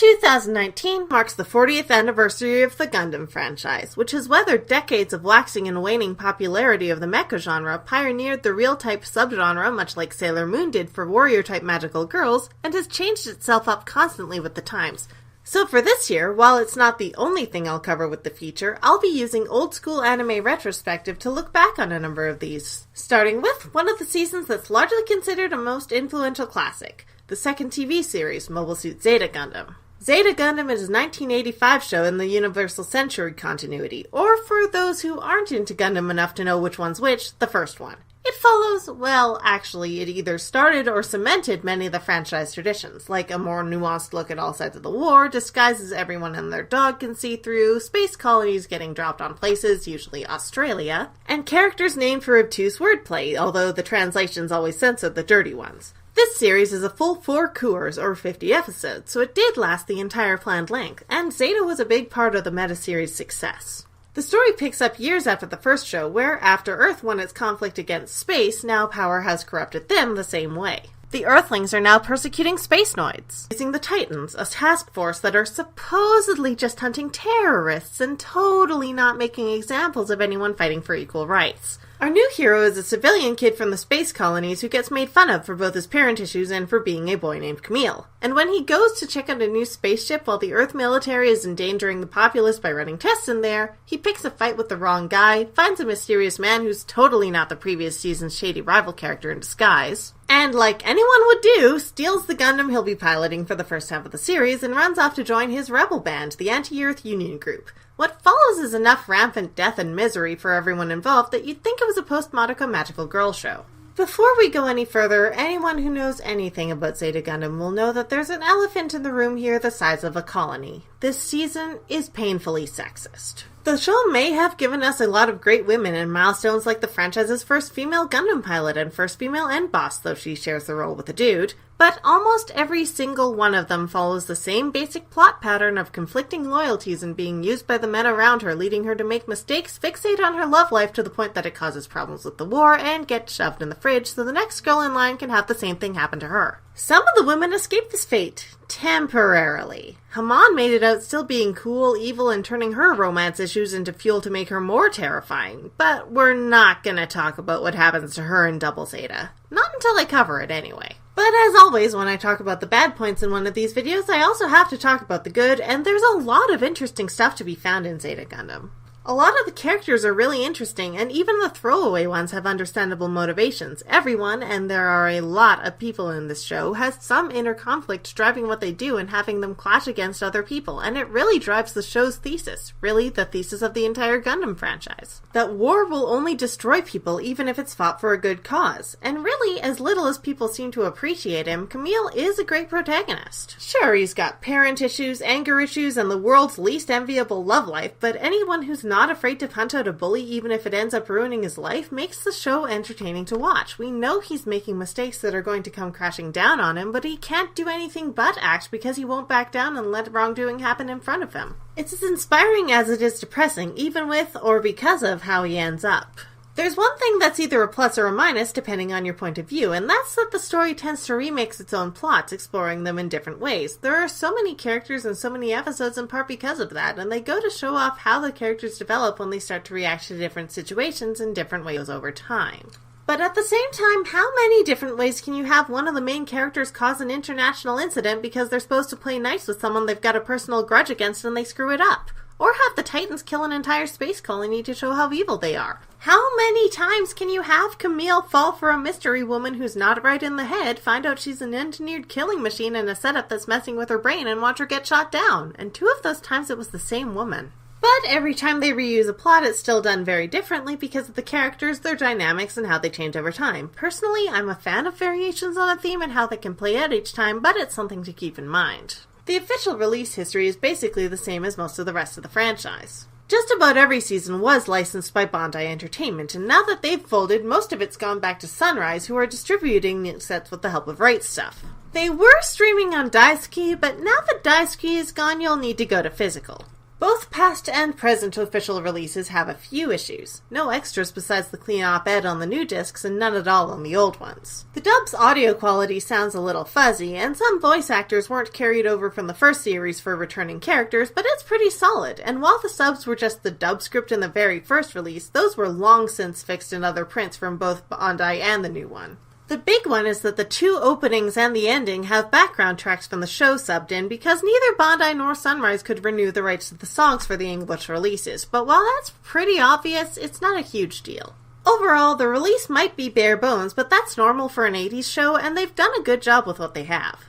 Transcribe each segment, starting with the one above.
2019 marks the 40th anniversary of the Gundam franchise, which has weathered decades of waxing and waning popularity of the mecha genre, pioneered the real-type subgenre much like Sailor Moon did for warrior-type magical girls, and has changed itself up constantly with the times. So for this year, while it's not the only thing I'll cover with the feature, I'll be using old-school anime retrospective to look back on a number of these. Starting with one of the seasons that's largely considered a most influential classic, the second TV series, Mobile Suit Zeta Gundam. Zeta Gundam is a 1985 show in the Universal Century continuity, or for those who aren't into Gundam enough to know which one's which, the first one. It follows, well, actually, it either started or cemented many of the franchise traditions, like a more nuanced look at all sides of the war, disguises everyone and their dog can see through, space colonies getting dropped on places, usually Australia, and characters named for obtuse wordplay, although the translations always censor the dirty ones. This series is a full 4 cours, or 50 episodes, so it did last the entire planned length, and Zeta was a big part of the meta-series' success. The story picks up years after the first show, where, after Earth won its conflict against space, now power has corrupted them the same way. The Earthlings are now persecuting Spacenoids, using the Titans, a task force that are supposedly just hunting terrorists and totally not making examples of anyone fighting for equal rights. Our new hero is a civilian kid from the space colonies who gets made fun of for both his parent issues and for being a boy named Camille. And when he goes to check out a new spaceship while the Earth military is endangering the populace by running tests in there, he picks a fight with the wrong guy, finds a mysterious man who's totally not the previous season's shady rival character in disguise, and like anyone would do, steals the Gundam he'll be piloting for the first half of the series and runs off to join his rebel band, the Anti-Earth Union Group. What follows is enough rampant death and misery for everyone involved that you'd think it was a post-Madoka magical girl show. Before we go any further, anyone who knows anything about Zeta Gundam will know that there's an elephant in the room here the size of a colony. This season is painfully sexist. The show may have given us a lot of great women and milestones like the franchise's first female Gundam pilot and first female end boss, though she shares the role with a dude, but almost every single one of them follows the same basic plot pattern of conflicting loyalties and being used by the men around her, leading her to make mistakes, fixate on her love life to the point that it causes problems with the war, and get shoved in the fridge so the next girl in line can have the same thing happen to her. Some of the women escape this fate. Temporarily. Haman made it out still being cool, evil, and turning her romance issues into fuel to make her more terrifying. But we're not gonna talk about what happens to her in Double Zeta. Not until I cover it, anyway. But as always, when I talk about the bad points in one of these videos, I also have to talk about the good, and there's a lot of interesting stuff to be found in Zeta Gundam. A lot of the characters are really interesting, and even the throwaway ones have understandable motivations. Everyone, and there are a lot of people in this show, has some inner conflict driving what they do and having them clash against other people, and it really drives the show's thesis, really the thesis of the entire Gundam franchise. That war will only destroy people even if it's fought for a good cause. And really, as little as people seem to appreciate him, Camille is a great protagonist. Sure, he's got parent issues, anger issues, and the world's least enviable love life, but anyone who's not afraid to hunt out a bully even if it ends up ruining his life makes the show entertaining to watch. We know he's making mistakes that are going to come crashing down on him, but he can't do anything but act because he won't back down and let wrongdoing happen in front of him. It's as inspiring as it is depressing, even with or because of how he ends up. There's one thing that's either a plus or a minus depending on your point of view, and that's that the story tends to remix its own plots, exploring them in different ways. There are so many characters and so many episodes in part because of that, and they go to show off how the characters develop when they start to react to different situations in different ways over time. But at the same time, how many different ways can you have one of the main characters cause an international incident because they're supposed to play nice with someone they've got a personal grudge against and they screw it up? Or have the Titans kill an entire space colony to show how evil they are? How many times can you have Camille fall for a mystery woman who's not right in the head, find out she's an engineered killing machine in a setup that's messing with her brain, and watch her get shot down? And 2 of those times it was the same woman. But every time they reuse a plot, it's still done very differently because of the characters, their dynamics, and how they change over time. Personally, I'm a fan of variations on a theme and how they can play out each time, but it's something to keep in mind. The official release history is basically the same as most of the rest of the franchise. Just about every season was licensed by Bandai Entertainment, and now that they've folded, most of it's gone back to Sunrise, who are distributing the sets with the help of Right Stuff. They were streaming on Daisuke, but now that Daisuke is gone, you'll need to go to physical. Both past and present official releases have a few issues. No extras besides the clean op-ed on the new discs and none at all on the old ones. The dub's audio quality sounds a little fuzzy, and some voice actors weren't carried over from the first series for returning characters, but it's pretty solid, and while the subs were just the dub script in the very first release, those were long since fixed in other prints from both Bandai and the new one. The big one is that the two openings and the ending have background tracks from the show subbed in because neither Bandai nor Sunrise could renew the rights to the songs for the English releases, but while that's pretty obvious, it's not a huge deal. Overall, the release might be bare bones, but that's normal for an 80s show, and they've done a good job with what they have.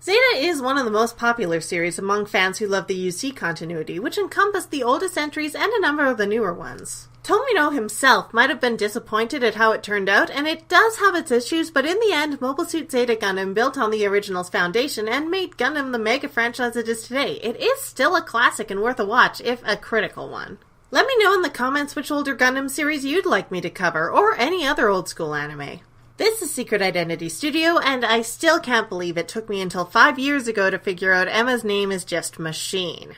Zeta is one of the most popular series among fans who love the UC continuity, which encompass the oldest entries and a number of the newer ones. Tomino himself might have been disappointed at how it turned out, and it does have its issues, but in the end, Mobile Suit Zeta Gundam built on the original's foundation and made Gundam the mega franchise it is today. It is still a classic and worth a watch, if a critical one. Let me know in the comments which older Gundam series you'd like me to cover, or any other old school anime. This is Secret Identity Studio, and I still can't believe it took me until 5 years ago to figure out Emma's name is just Machine.